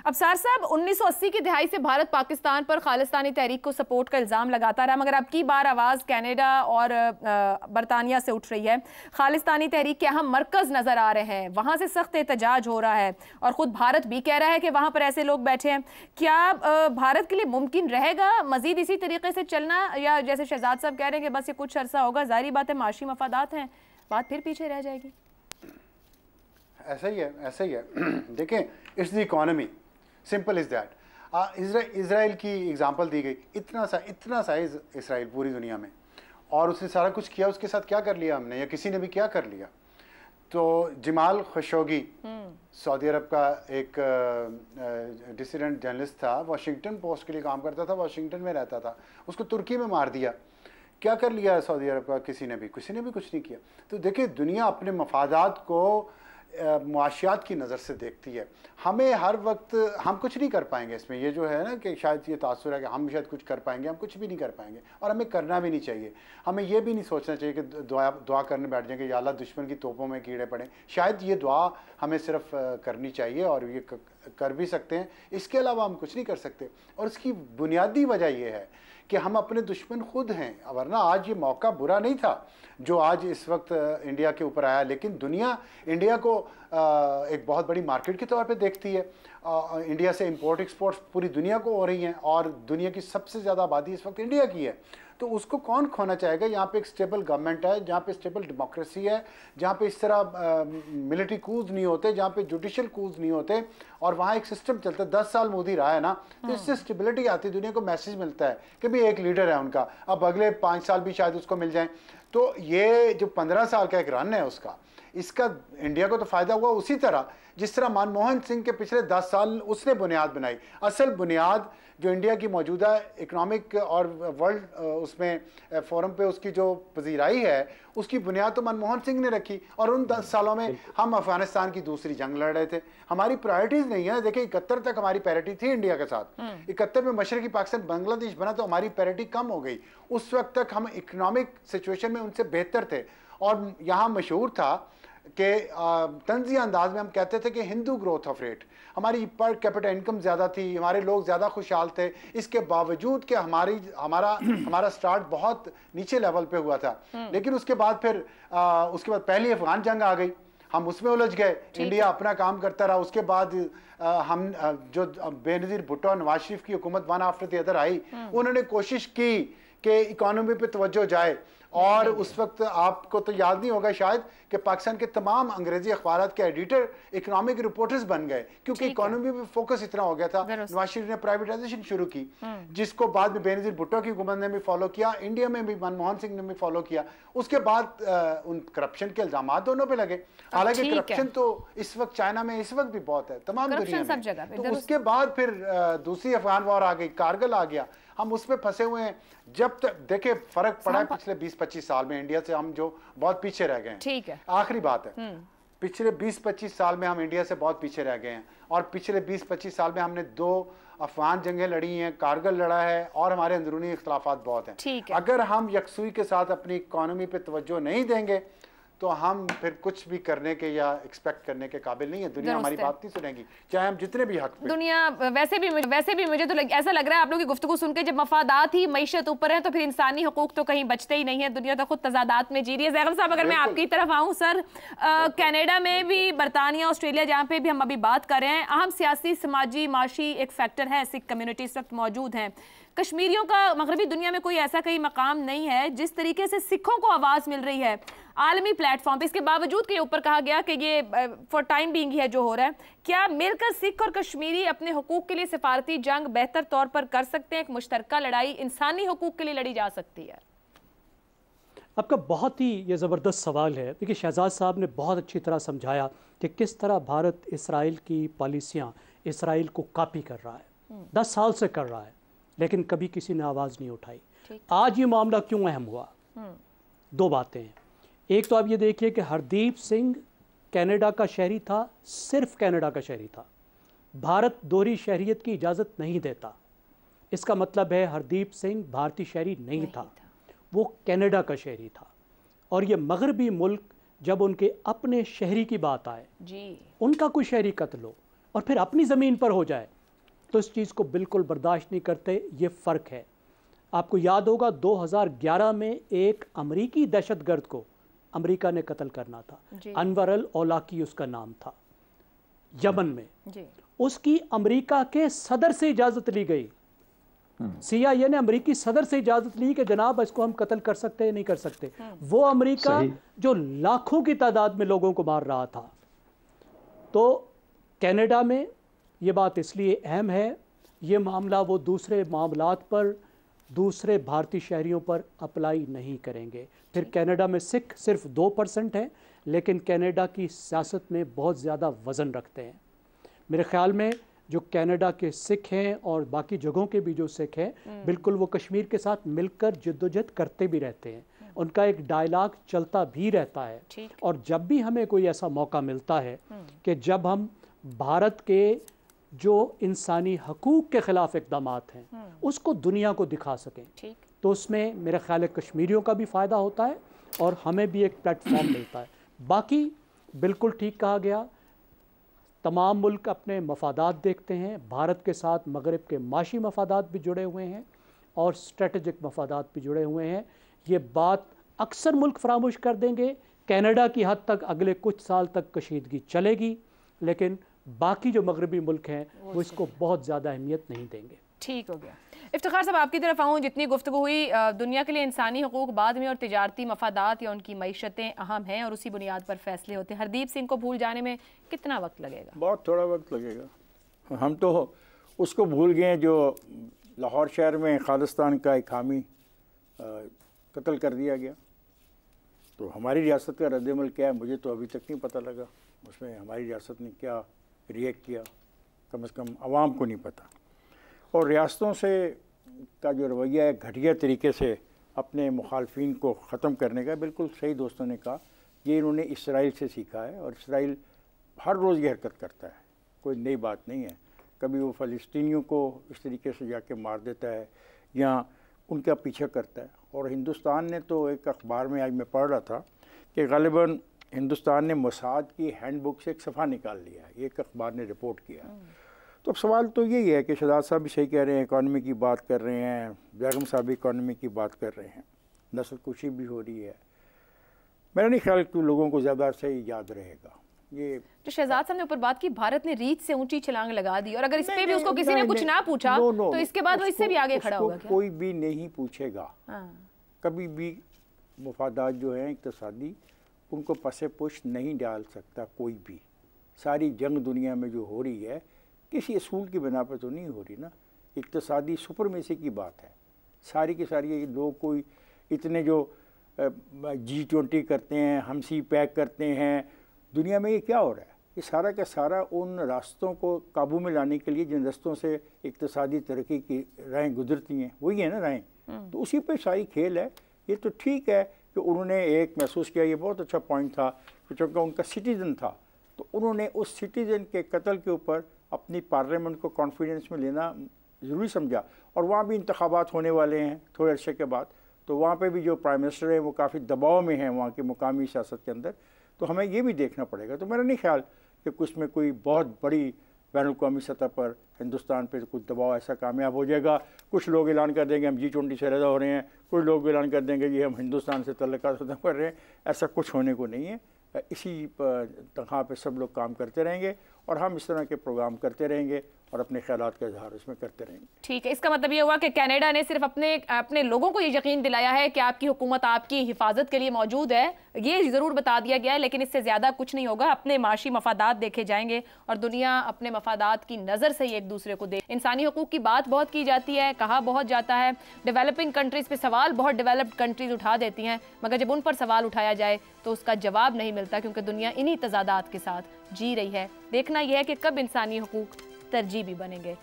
अफसार साहब, 1980 की दिहाई से भारत पाकिस्तान पर खालिस्तानी तहरीक को सपोर्ट का इल्ज़ाम लगाता रहा, मगर अब की बार आवाज़ कनाडा और बरतानिया से उठ रही है। खालिस्तानी तहरीक के अहम मरकज़ नज़र आ रहे हैं, वहाँ से सख्त एहतजाज हो रहा है और ख़ुद भारत भी कह रहा है कि वहाँ पर ऐसे लोग बैठे हैं। क्या भारत के लिए मुमकिन रहेगा मज़ीद इसी तरीके से चलना, या जैसे शहजाद साहब कह रहे हैं कि बस ये कुछ अरसा होगा, जाहिर बात है माशी मफादात हैं, बात फिर पीछे रह जाएगी? ऐसा ही है, ऐसा ही है। देखें, it's the economy, simple is that. Israel की एग्जांपल दी गई, इतना सा इसराइल पूरी दुनिया में, और उसने सारा कुछ किया। उसके साथ क्या कर लिया हमने, या किसी ने भी क्या कर लिया? तो जमाल खशोगी सऊदी अरब का एक डिसिडेंट जर्नलिस्ट था, वाशिंगटन पोस्ट के लिए काम करता था, वाशिंगटन में रहता था, उसको तुर्की में मार दिया। क्या कर लिया सऊदी अरब का? किसी ने भी कुछ नहीं किया। तो देखिए, दुनिया अपने मफादात को मुआशियात की नज़र से देखती है। हमें हर वक्त हम कुछ नहीं कर पाएंगे इसमें, ये जो है ना कि शायद ये तासुर है कि हम शायद कुछ कर पाएंगे, हम कुछ भी नहीं कर पाएंगे, और हमें करना भी नहीं चाहिए। हमें ये भी नहीं सोचना चाहिए कि दुआ करने बैठ जाएंगे या अल्लाह दुश्मन की तोपों में कीड़े पड़े। शायद ये दुआ हमें सिर्फ करनी चाहिए, और ये कर भी सकते हैं। इसके अलावा हम कुछ नहीं कर सकते, और इसकी बुनियादी वजह यह है कि हम अपने दुश्मन खुद हैं। वरना आज ये मौका बुरा नहीं था जो आज इस वक्त इंडिया के ऊपर आया, लेकिन दुनिया इंडिया को एक बहुत बड़ी मार्केट के तौर पे देखती है। इंडिया से इंपोर्ट एक्सपोर्ट पूरी दुनिया को हो रही हैं, और दुनिया की सबसे ज़्यादा आबादी इस वक्त इंडिया की है। तो उसको कौन खोना चाहेगा? यहाँ पे एक स्टेबल गवर्नमेंट है, जहाँ पे स्टेबल डेमोक्रेसी है, जहाँ पे इस तरह मिलिट्री कूज नहीं होते, जहाँ पे जुडिशल कूज नहीं होते, और वहाँ एक सिस्टम चलता है। 10 साल मोदी रहा है ना, तो इससे स्टेबिलिटी आती है, दुनिया को मैसेज मिलता है कि भाई एक लीडर है उनका, अब अगले 5 साल भी शायद उसको मिल जाए। तो ये जो 15 साल का एक रन है उसका, इसका इंडिया को तो फ़ायदा हुआ उसी तरह जिस तरह मनमोहन सिंह के पिछले 10 साल उसने बुनियाद बनाई। असल बुनियाद जो इंडिया की मौजूदा इकनॉमिक और वर्ल्ड उसमें फोरम पे उसकी जो पजीराई है, उसकी बुनियाद तो मनमोहन सिंह ने रखी। और उन 10 सालों में हम अफगानिस्तान की दूसरी जंग लड़ रहे थे। हमारी प्रायोरिटीज़ नहीं है। देखिए, 71 तक हमारी पैरिटी थी इंडिया के साथ। 71 में मशरकी पाकिस्तान बांग्लादेश बना तो हमारी पैरिटी कम हो गई। उस वक्त तक हम इकनॉमिक सिचुएशन में उनसे बेहतर थे, और यहाँ मशहूर था कि तंज़िया अंदाज में हम कहते थे कि हिंदू ग्रोथ ऑफ रेट, हमारी पर कैपिटा इनकम ज़्यादा थी, हमारे लोग ज़्यादा खुशहाल थे। इसके बावजूद कि हमारा स्टार्ट बहुत नीचे लेवल पे हुआ था। लेकिन उसके बाद फिर उसके बाद पहली अफगान जंग आ गई, हम उसमें उलझ गए। इंडिया अपना काम करता रहा। उसके बाद हम जो बेनज़ीर भुट्टो और नवाज शरीफ की हुकूमत one after the other I, उन्होंने कोशिश की कि इकॉनमी पे तवज्जो जाए। और उस वक्त आपको तो याद नहीं होगा शायद कि पाकिस्तान के तमाम अंग्रेजी अखबारात के एडिटर इकोनॉमिक रिपोर्टर्स बन गए, क्योंकि इकोनॉमी पे फोकस इतना हो गया था। नवाज शरीफ ने प्राइवेटाइजेशन शुरू की, जिसको बाद में बेनज़ीर भुट्टो की हुकूमत ने भी फॉलो किया, इंडिया में भी मनमोहन सिंह ने भी फॉलो किया। उसके बाद उन करप्शन के इल्जाम दोनों पे लगे। हालांकि करप्शन तो इस वक्त चाइना में इस वक्त भी बहुत है, तमाम दुनिया में। तो उसके बाद फिर दूसरी अफगान वॉर आ गई, कारगिल आ गया, हम उसमें फंसे हुए हैं। जब तक देखे फर्क पड़ा है पिछले 20-25 साल में इंडिया से, हम जो बहुत पीछे रह गए हैं। ठीक है, आखिरी बात है, पिछले 20-25 साल में हम इंडिया से बहुत पीछे रह गए हैं, और पिछले 20-25 साल में हमने 2 अफगान जंगें लड़ी हैं, कारगिल लड़ा है, और हमारे अंदरूनी इख्तलाफात बहुत हैं। अगर हम यकसुई के साथ अपनी इकॉनमी पे तवज्जो नहीं देंगे तो हम फिर कुछ भी करने के या एक्सपेक्ट करने के काबिल नहीं है। दुनिया हमारी बात नहीं सुनेगी, चाहे हम जितने भी हक पे। दुनिया वैसे भी मुझे तो ऐसा लग रहा है आप लोगों की गुफ्तगू सुन के, जब मफादात ही मईशत ऊपर है तो फिर इंसानी हकूक तो कहीं बचते ही नहीं है। दुनिया तो खुद तजादात में जी रही है। ज़ैगब साहब, अगर मैं आपकी तरफ आऊँ सर, कनाडा में भी, बरतानिया, ऑस्ट्रेलिया, जहाँ पे भी हम अभी बात कर रहे हैं, अहम सियासी, समाजी, माशी एक फैक्टर है, सिख कम्युनिटी इस वक्त मौजूद हैं। कश्मीरियों का मगरबी दुनिया में कोई ऐसा कहीं मकाम नहीं है। जिस तरीके से सिखों को आवाज़ मिल रही है आलमी प्लेटफॉर्म पे, इसके बावजूद के ऊपर कहा गया कि ये फॉर टाइम बीइंग है जो हो रहा है, क्या मिलकर सिख और कश्मीरी अपने हुकूक के लिए सिफारती जंग बेहतर तौर पर कर सकते हैं? एक मुश्तरका लड़ाई इंसानी हुकूक के लिए लड़ी जा सकती है? आपका बहुत ही ये ज़बरदस्त सवाल है। देखिए, शहजाद साहब ने बहुत अच्छी तरह समझाया कि किस तरह भारत इसराइल की पॉलिसियाँ इसराइल को कॉपी कर रहा है, 10 साल से कर रहा है, लेकिन कभी किसी ने आवाज़ नहीं उठाई। आज ये मामला क्यों अहम हुआ? 2 बातें हैं। एक तो आप ये देखिए कि हरदीप सिंह कनाडा का शहरी था, सिर्फ कनाडा का शहरी था। भारत दोहरी शहरियत की इजाज़त नहीं देता। इसका मतलब है हरदीप सिंह भारतीय शहरी नहीं था, वो कनाडा का शहरी था। और ये मगरबी मुल्क जब उनके अपने शहरी की बात आए जी, उनका कोई शहरी कत्ल हो, और फिर अपनी ज़मीन पर हो जाए तो इस चीज़ को बिल्कुल बर्दाश्त नहीं करते। ये फ़र्क है। आपको याद होगा 2011 में एक अमरीकी दहशतगर्द को अमेरिका ने कत्ल करना था, अनवर अल औलाकी उसका नाम था, यमन में जी। उसकी अमेरिका के सदर से इजाज़त ली गई। CIA ने अमेरिकी सदर से इजाज़त ली कि जनाब इसको हम कत्ल कर सकते हैं नहीं कर सकते। वो अमेरिका जो लाखों की तादाद में लोगों को मार रहा था। तो कनाडा में ये बात इसलिए अहम है, ये मामला वो दूसरे मामलात पर, दूसरे भारतीय शहरियों पर अप्लाई नहीं करेंगे। फिर कनाडा में सिख सिर्फ 2% हैं, लेकिन कनाडा की सियासत में बहुत ज़्यादा वज़न रखते हैं। मेरे ख़्याल में जो कनाडा के सिख हैं और बाकी जगहों के भी जो सिख हैं, बिल्कुल वो कश्मीर के साथ मिलकर जद्दोजहद करते भी रहते हैं। उनका एक डायलॉग चलता भी रहता है। और जब भी हमें कोई ऐसा मौका मिलता है कि जब हम भारत के जो इंसानी हकूक़ के ख़िलाफ़ इक़दामात हैं उसको दुनिया को दिखा सकें, तो उसमें मेरा ख्याल है कश्मीरियों का भी फ़ायदा होता है और हमें भी एक प्लेटफॉर्म मिलता है। बाकी बिल्कुल ठीक कहा गया, तमाम मुल्क अपने मफादात देखते हैं। भारत के साथ मगरिब के माशी मफादात भी जुड़े हुए हैं और स्ट्रेटजिक मफादात भी जुड़े हुए हैं। ये बात अक्सर मुल्क फरामोश कर देंगे। कनाडा की हद तक अगले कुछ साल तक कशीदगी चलेगी, लेकिन बाकी जो मगरबी मुल्क हैं वो इसको बहुत ज़्यादा अहमियत नहीं देंगे। ठीक हो गया। इफ्तिखार साहब, आपकी तरफ आऊँ, जितनी गुफ्तगू हुई, दुनिया के लिए इंसानी हकूक़ बाद में और तिजारती मफादात या उनकी मईशतें अहम हैं और उसी बुनियाद पर फैसले होते हैं। हरदीप सिंह को भूल जाने में कितना वक्त लगेगा? बहुत थोड़ा वक्त लगेगा। हम तो उसको भूल गए जो लाहौर शहर में खालिस्तान का एक हामी कत्ल कर दिया गया। तो हमारी रियासत का रद्द-ए-अमल क्या है मुझे तो अभी तक नहीं पता लगा। उसमें हमारी रियासत ने क्या रिएक्ट किया, कम से कम आवाम को नहीं पता। और रियासतों से का जो रवैया है घटिया तरीके से अपने मुखालफिन को ख़त्म करने का, बिल्कुल सही दोस्तों ने कहा, ये इन्होंने इसराइल से सीखा है। और इसराइल हर रोज़ ये हरकत करता है, कोई नई बात नहीं है। कभी वो फ़लस्तीनियों को इस तरीके से जाके मार देता है या उनका पीछा करता है। और हिंदुस्तान ने तो एक अखबार में आज मैं पढ़ रहा था कि ग़ालिबन हिंदुस्तान ने मोसाद की हैंडबुक से एक सफ़ा निकाल लिया, ये एक अखबार ने रिपोर्ट किया। तो अब सवाल तो यही है कि शहजाद साहब भी सही कह रहे हैं, इकॉनमी की बात कर रहे हैं, बेगम साहब भी इकॉनमी की बात कर रहे हैं, नस्ल कुशी भी हो रही है। मेरा नहीं ख्याल कि लोगों को ज़्यादा सही याद रहेगा। ये जो शहजाद साहब ने ऊपर बात की, भारत ने रीत से ऊंची छलांग लगा दी और अगर इस पे भी उसको किसी ने कुछ ना पूछा तो इसके बाद वो इससे भी आगे खड़ा होगा क्या? कोई भी नहीं पूछेगा। कभी भी मफादात जो हैं इक़्तिसादी, उनको पसे पुश नहीं डाल सकता कोई भी। सारी जंग दुनिया में जो हो रही है किसी असूल की बिना पर तो नहीं हो रही ना, इक़्तिसादी सुपरमेसी की बात है। सारी की सारी लोग कोई इतने जो G20 करते हैं, हम सी पैक करते हैं, दुनिया में ये क्या हो रहा है? ये सारा का सारा उन रास्तों को काबू में लाने के लिए जिन रास्तों से इक़्तिसादी तरक्की की राहें गुजरती हैं, वही है ना राहें। तो उसी पे सारी खेल है। ये तो ठीक है कि उन्होंने एक महसूस किया, ये बहुत अच्छा पॉइंट था कि चूँकि उनका सिटीज़न था तो उन्होंने उस सिटीज़न के कत्ल के ऊपर अपनी पार्लियामेंट को कॉन्फिडेंस में लेना ज़रूरी समझा। और वहाँ भी इंतखाबात होने वाले हैं थोड़े अरसे के बाद, तो वहाँ पे भी जो प्राइम मिनिस्टर है वो काफ़ी दबाव में हैं वहाँ की मुकामी सियासत के अंदर। तो हमें ये भी देखना पड़ेगा। तो मेरा नहीं ख्याल कि कुछ में कोई बहुत बड़ी बैनुल-अक़वामी सतह पर हिंदुस्तान पे कुछ दबाव ऐसा कामयाब हो जाएगा। कुछ लोग ऐलान कर देंगे हम G20 से रज़ा हो रहे हैं, कुछ लोग ऐलान कर देंगे कि हम हिंदुस्तान से तल्लुकात ख़त्म कर रहे हैं। ऐसा कुछ होने को नहीं है। इसी तनख्वाह पे सब लोग काम करते रहेंगे और हम इस तरह के प्रोग्राम करते रहेंगे और अपने ख्यालात का इजहार उसमें करते रहेंगे। ठीक है, इसका मतलब ये हुआ कि कनाडा ने सिर्फ अपने लोगों को ये यकीन दिलाया है कि आपकी हुकूमत आपकी हिफाजत के लिए मौजूद है, ये ज़रूर बता दिया गया है, लेकिन इससे ज़्यादा कुछ नहीं होगा। अपने माशी मफादात देखे जाएंगे और दुनिया अपने मफादात की नज़र से ही एक दूसरे को देख। इंसानी हकूक़ की बात बहुत की जाती है, कहा बहुत जाता है, डेवलपिंग कंट्रीज़ पे सवाल बहुत डेवलप्ड कंट्रीज़ उठा देती हैं, मगर जब उन पर सवाल उठाया जाए तो उसका जवाब नहीं मिलता, क्योंकि दुनिया इन्हीं तज़ादात के साथ जी रही है। देखना यह है कि कब इंसानी हकूक़ तरजीह भी बनेंगे।